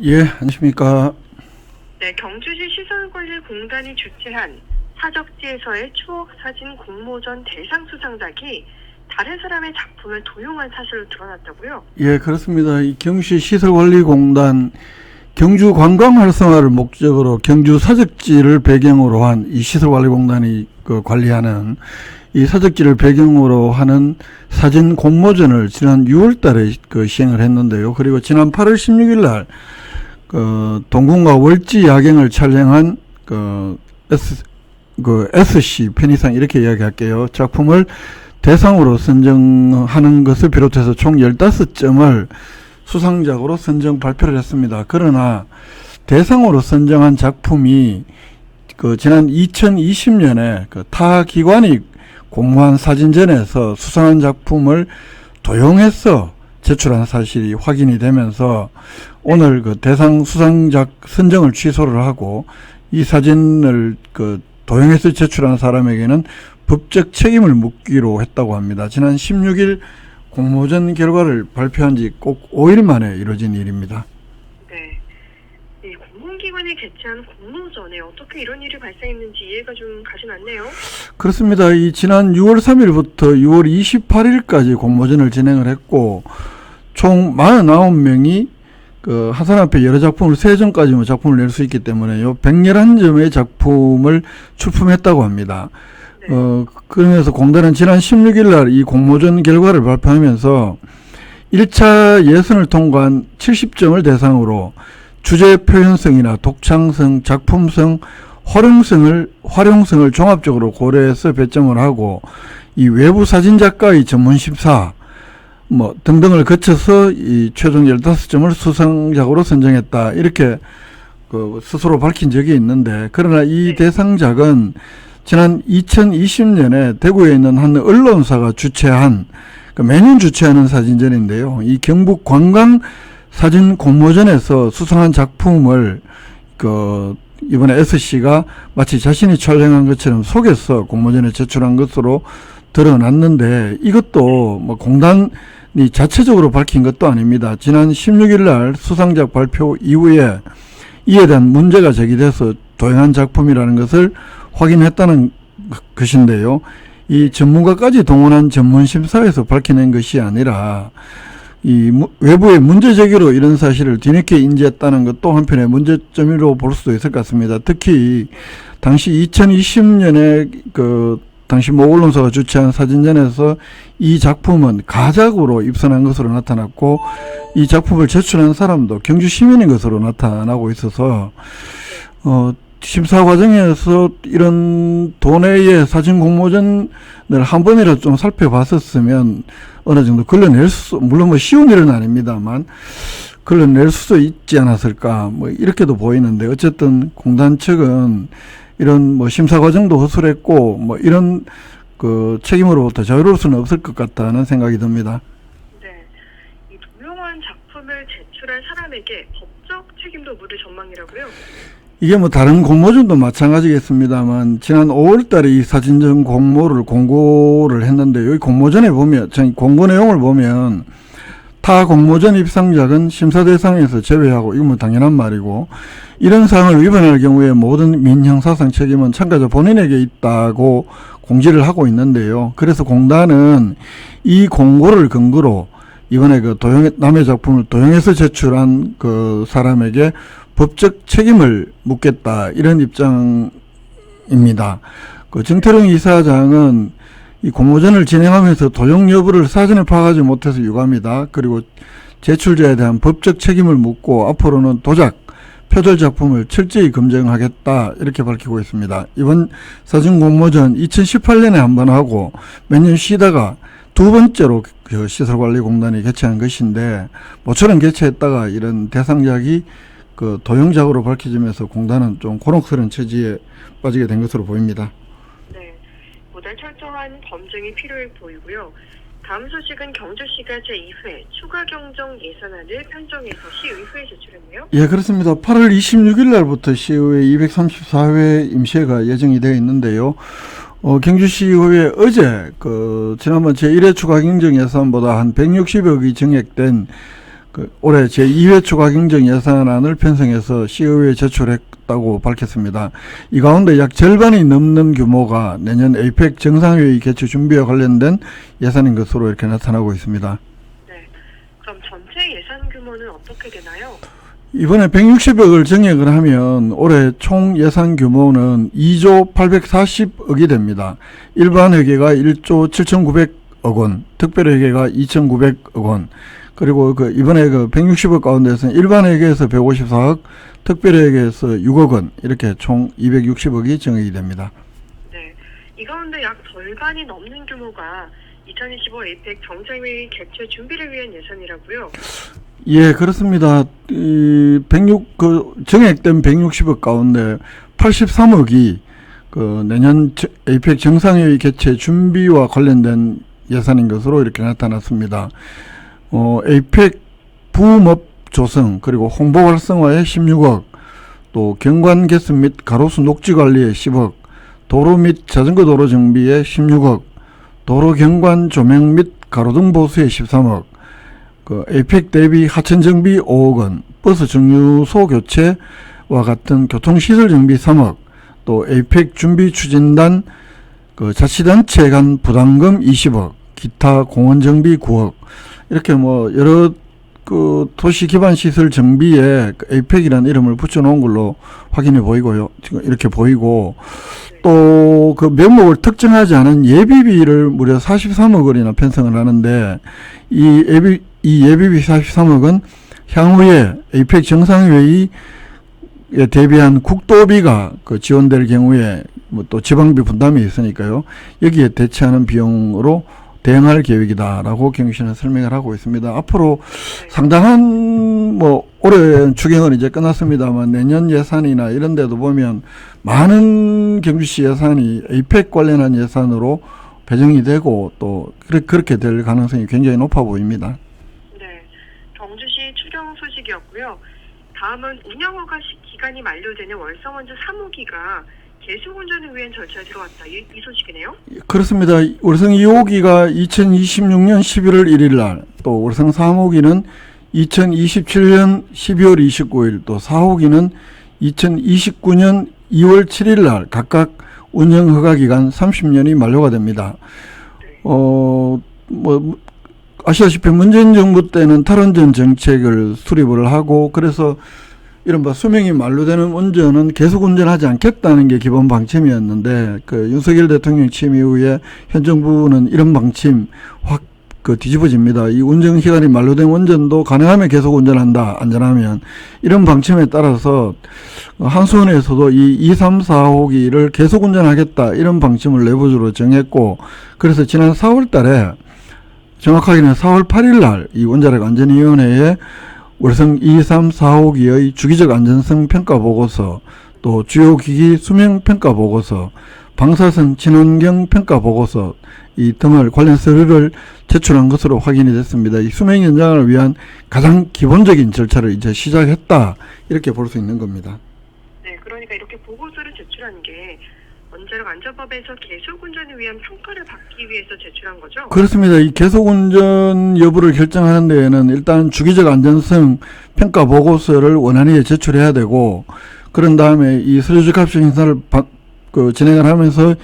예, 안녕하십니까. 네, 경주시 시설관리공단이 주최한 사적지에서의 추억사진 공모전 대상 수상작이 다른 사람의 작품을 도용한 사실로 드러났다고요? 예, 그렇습니다. 이 경주시 시설관리공단 경주 관광 활성화를 목적으로 경주 사적지를 배경으로 한 이 시설관리공단이 관리하는 이 사적지를 배경으로 하는 사진 공모전을 지난 6월 달에 시행을 했는데요. 그리고 지난 8월 16일 날 동궁과 월지 야경을 촬영한 SC 편의상 이렇게 이야기할게요. 작품을 대상으로 선정하는 것을 비롯해서 총 15점을 수상작으로 선정 발표를 했습니다. 그러나 대상으로 선정한 작품이 지난 2020년에 타 기관이 공모한 사진전에서 수상한 작품을 도용해서 제출한 사실이 확인이 되면서 오늘 대상 수상작 선정을 취소를 하고 이 사진을 도용해서 제출한 사람에게는 법적 책임을 묻기로 했다고 합니다. 지난 16일 공모전 결과를 발표한 지 꼭 5일 만에 이루어진 일입니다. 네. 이 공공기관이 개최한 공모전에 어떻게 이런 일이 발생했는지 이해가 좀 가진 않네요. 그렇습니다. 이 지난 6월 3일부터 6월 28일까지 공모전을 진행을 했고 총 49명이 한 사람 앞에 여러 작품을 3점까지 작품을 낼 수 있기 때문에 111점의 작품을 출품했다고 합니다. 네. 그러면서 공단은 지난 16일 날 이 공모전 결과를 발표하면서 1차 예선을 통과한 70점을 대상으로 주제 표현성이나 독창성, 작품성, 활용성을 종합적으로 고려해서 배점을 하고 이 외부 사진작가의 전문 심사 등등을 거쳐서 이 최종 15점을 수상작으로 선정했다. 이렇게 스스로 밝힌 적이 있는데, 그러나 이 대상작은 지난 2020년에 대구에 있는 한 언론사가 주최한 매년 주최하는 사진전인데요. 이 경북 관광 사진 공모전에서 수상한 작품을 이번에 SC가 마치 자신이 촬영한 것처럼 속여서 공모전에 제출한 것으로 드러났는데, 이것도 공단이 자체적으로 밝힌 것도 아닙니다. 지난 16일 날 수상작 발표 이후에 이에 대한 문제가 제기돼서 도용한 작품이라는 것을 확인했다는 것인데요. 이 전문가까지 동원한 전문심사에서 밝혀낸 것이 아니라 이 외부의 문제 제기로 이런 사실을 뒤늦게 인지했다는 것도 한편의 문제점으로 볼 수도 있을 것 같습니다. 특히 당시 2020년에 당시 모 언론사가 주최한 사진전에서 이 작품은 가작으로 입선한 것으로 나타났고 이 작품을 제출한 사람도 경주 시민인 것으로 나타나고 있어서 심사 과정에서 이런 도내의 사진 공모전을 한 번이라도 좀 살펴봤었으면 어느 정도 물론 쉬운 일은 아닙니다만 걸러낼 수도 있지 않았을까 이렇게도 보이는데, 어쨌든 공단 측은 이런 심사 과정도 허술했고 이런 책임으로부터 자유로울 수는 없을 것 같다는 생각이 듭니다. 네. 이 도용한 작품을 제출한 사람에게 법적 책임도 물을 전망이라고요? 이게 다른 공모전도 마찬가지겠습니다만 지난 5월 달에 이 사진전 공고를 했는데, 여기 공모전에 보면, 공고 내용을 보면 타 공모전 입상작은 심사 대상에서 제외하고, 이건 당연한 말이고, 이런 사항을 위반할 경우에 모든 민형사상 책임은 참가자 본인에게 있다고 공지를 하고 있는데요. 그래서 공단은 이 공고를 근거로 이번에 남의 작품을 도용해서 제출한 사람에게 법적 책임을 묻겠다, 이런 입장입니다. 정태룡 이사장은 이 공모전을 진행하면서 도용 여부를 사전에 파악하지 못해서 유감이다. 그리고 제출자에 대한 법적 책임을 묻고 앞으로는 도작, 표절 작품을 철저히 검증하겠다, 이렇게 밝히고 있습니다. 이번 사진 공모전 2018년에 한 번 하고 몇 년 쉬다가 두 번째로 시설관리공단이 개최한 것인데, 모처럼 개최했다가 이런 대상작이 도용작으로 밝혀지면서 공단은 좀 곤혹스러운 처지에 빠지게 된 것으로 보입니다. 네. 보다 철저한 검증이 필요해 보이고요. 다음 소식은 경주시가 제2회 추가 경정 예산안을 편정해서 시의회에 제출했네요. 예, 그렇습니다. 8월 26일 날부터 시의회 234회 임시회가 예정이 되어 있는데요. 경주시의회 어제 지난번 제1회 추가 경정 예산보다 한 160억이 증액된 올해 제2회 추가 경정 예산안을 편성해서 시의회에 제출했다고 밝혔습니다. 이 가운데 약 절반이 넘는 규모가 내년 에이펙 정상회의 개최 준비와 관련된 예산인 것으로 이렇게 나타나고 있습니다. 네. 그럼 전체 예산 규모는 어떻게 되나요? 이번에 160억을 증액을 하면 올해 총 예산 규모는 2조 840억이 됩니다. 일반 회계가 1조 7,900억 원, 특별회계가 2,900억 원, 그리고 이번에 160억 가운데서는 일반 회계에서 154억, 특별회계에서 6억 원, 이렇게 총 260억이 증액이 됩니다. 네. 이 가운데 약 절반이 넘는 규모가 2025 에이펙 정상회의 개최 준비를 위한 예산이라고요? 예, 그렇습니다. 증액된 160억 가운데 83억이 내년 에이펙 정상회의 개최 준비와 관련된 예산인 것으로 이렇게 나타났습니다. 에이펙 부음업 조성, 그리고 홍보 활성화에 16억, 또 경관 개선 및 가로수 녹지 관리에 10억, 도로 및 자전거 도로 정비에 16억, 도로 경관 조명 및 가로등 보수에 13억, 에이펙 대비 하천 정비 5억 원, 버스 정류소 교체와 같은 교통시설 정비 3억, 또 에이펙 준비 추진단 자치단체 간 부담금 20억, 기타 공원 정비 9억, 이렇게 여러 도시 기반 시설 정비에 에이펙이라는 이름을 붙여놓은 걸로 확인해 보이고요. 지금 이렇게 보이고, 또 명목을 특정하지 않은 예비비를 무려 43억 원이나 편성을 하는데, 이 예비비 43억은 향후에 에이펙 정상회의에 대비한 국도비가 지원될 경우에 또 지방비 분담이 있으니까요. 여기에 대체하는 비용으로 대응할 계획이다라고 경유시는 설명을 하고 있습니다. 앞으로 상당한 올해 추경은 이제 끝났습니다만 내년 예산이나 이런 데도 보면 많은 경주시 예산이 에이펙 관련한 예산으로 배정이 되고 또 그렇게 될 가능성이 굉장히 높아 보입니다. 네. 경주시 추경 소식이었고요. 다음은 운영허가 기간이 만료되는 월성원전 3호기가 계속 운전을 위한 절차에 들어왔다. 이 소식이네요. 그렇습니다. 월성 2호기가 2026년 11월 1일 날, 또 월성 3호기는 2027년 12월 29일, 또 4호기는 2029년 2월 7일 날 각각 운영 허가 기간 30년이 만료가 됩니다. 아시다시피 문재인 정부 때는 탈원전 정책을 수립을 하고, 그래서 이른바 수명이 만료되는 운전은 계속 운전하지 않겠다는 게 기본 방침이었는데, 윤석열 대통령 취임 이후에 현 정부는 이런 방침 확 뒤집어집니다. 이 운전 기간이 만료된 운전도 가능하면 계속 운전한다, 안전하면. 이런 방침에 따라서 한수원에서도 이 2, 3, 4호기를 계속 운전하겠다, 이런 방침을 내부적으로 정했고, 그래서 지난 4월 달에, 정확하게는 4월 8일 날 이 원자력 안전위원회에 월성 2, 3, 4호기의 주기적 안전성 평가 보고서, 또 주요 기기 수명 평가 보고서, 방사선 친환경 평가 보고서 이 등을 관련 서류를 제출한 것으로 확인이 됐습니다. 이 수명 연장을 위한 가장 기본적인 절차를 이제 시작했다, 이렇게 볼 수 있는 겁니다. 네, 그러니까 이렇게 보고서를 제출한 게 원자력 안전법에서 계속 운전을 위한 평가를 받기 위해서 제출한 거죠? 그렇습니다. 이 계속 운전 여부를 결정하는 데에는 일단 주기적 안전성 평가 보고서를 원안위에 제출해야 되고, 그런 다음에 이 서류적합식 심사를 진행을 하면서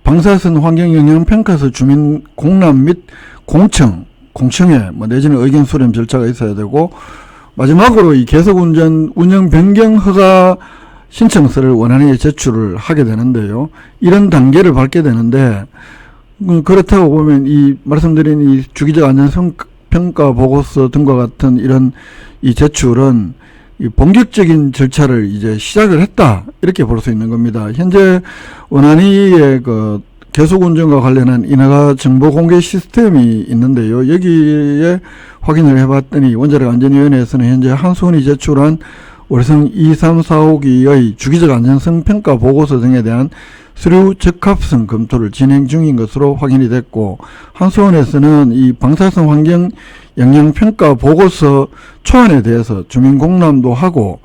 방사선 환경 영향 평가서 주민 공람 및 공청회 내지는 의견 수렴 절차가 있어야 되고, 마지막으로 이 계속 운전 운영 변경 허가 신청서를 원안위에 제출을 하게 되는데요. 이런 단계를 밟게 되는데, 그렇다고 보면 이 말씀드린 이 주기적 안전성 평가 보고서 등과 같은 이런 이 제출은 이 본격적인 절차를 이제 시작을 했다, 이렇게 볼 수 있는 겁니다. 현재 원안위에 계속 운전과 관련한 인허가 정보 공개 시스템이 있는데요. 여기에 확인을 해봤더니 원자력 안전위원회에서는 현재 한수원이 제출한 월성 2, 3, 4호기의 주기적 안전성 평가 보고서 등에 대한 서류 적합성 검토를 진행 중인 것으로 확인이 됐고, 한수원에서는 이 방사선 환경 영향 평가 보고서 초안에 대해서 주민 공람도 하고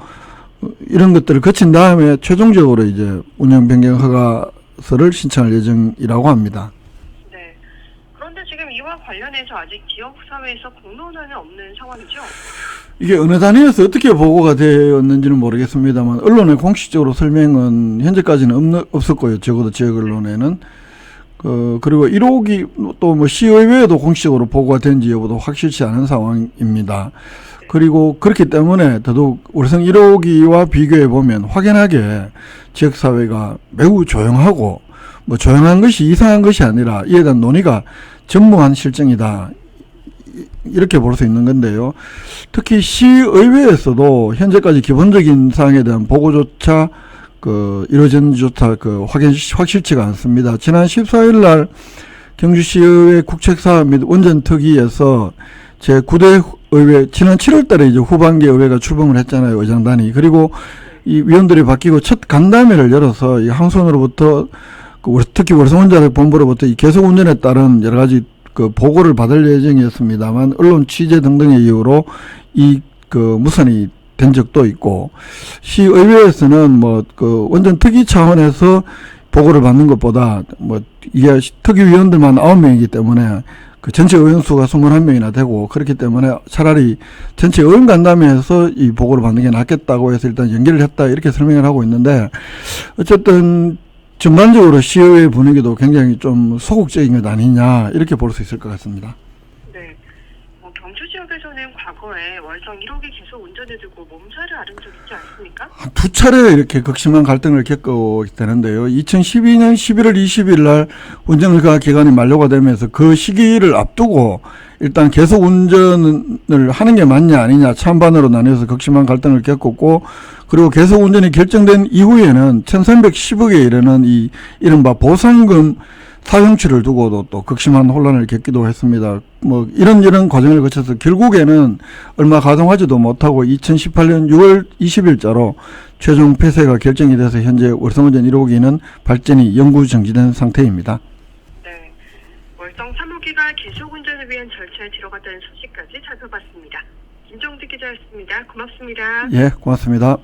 이런 것들을 거친 다음에 최종적으로 이제 운영 변경 허가서를 신청할 예정이라고 합니다. 네. 그런데 지금 이와 관련해서 아직 지역사회에서 공론화는 없는 상황이죠? 이게 어느 단위에서 어떻게 보고가 되었는지는 모르겠습니다만 언론에 공식적으로 설명은 현재까지는 없었고요. 적어도 지역 언론에는. 그리고 1호기 또 뭐 시의회에도 공식적으로 보고가 된지 여부도 확실치 않은 상황입니다. 그리고 그렇기 때문에 더더욱 월성 1호기와 비교해 보면 확연하게 지역사회가 매우 조용하고 뭐 조용한 것이 이상한 것이 아니라 이에 대한 논의가 전무한 실정이다. 이렇게 볼 수 있는 건데요. 특히 시의회에서도 현재까지 기본적인 사항에 대한 보고조차 이루어진조차 확실치가 않습니다. 지난 14일 날 경주시의회 국책사업 및 원전특위에서 제9대 의회, 지난 7월 달에 이제 후반기에 의회가 출범을 했잖아요. 의장단이. 그리고 이 위원들이 바뀌고 첫 간담회를 열어서 이 항선으로부터 특히 월성원자력본부로부터 이 계속 운전에 따른 여러 가지 보고를 받을 예정이었습니다만 언론 취재 등등의 이유로 무산이 된 적도 있고 시의회에서는 원전 특위 차원에서 보고를 받는 것보다 이게 특위위원들만 9명이기 때문에 전체 의원 수가 21명이나 되고 그렇기 때문에 차라리 전체 의원 간담회에서 이 보고를 받는 게 낫겠다고 해서 일단 연기를 했다 이렇게 설명을 하고 있는데 어쨌든 전반적으로 시의회 분위기도 굉장히 좀 소극적인 것 아니냐 이렇게 볼 수 있을 것 같습니다. 네. 경주 지역에서는 과거에 월성 1호기 계속 운전에 두고 몸살을 앓은 적 있지 않습니까? 두 차례 이렇게 극심한 갈등을 겪고 되는데요. 2012년 11월 20일 날 운전허가 기간이 만료가 되면서 그 시기를 앞두고 일단 계속 운전을 하는 게 맞냐 아니냐 찬반으로 나뉘어서 극심한 갈등을 겪었고 그리고 계속 운전이 결정된 이후에는 1310억에 이르는 이 이른바 보상금 사용치를 두고도 또 극심한 혼란을 겪기도 했습니다. 이런 과정을 거쳐서 결국에는 얼마 가동하지도 못하고 2018년 6월 20일자로 최종 폐쇄가 결정이 돼서 현재 월성원전 1호기는 발전이 영구 정지된 상태입니다. 네. 월성 3호기가 계속 운전을 위한 절차에 들어갔다는 소식까지 살펴봤습니다. 김종득 기자였습니다. 고맙습니다. 예, 고맙습니다.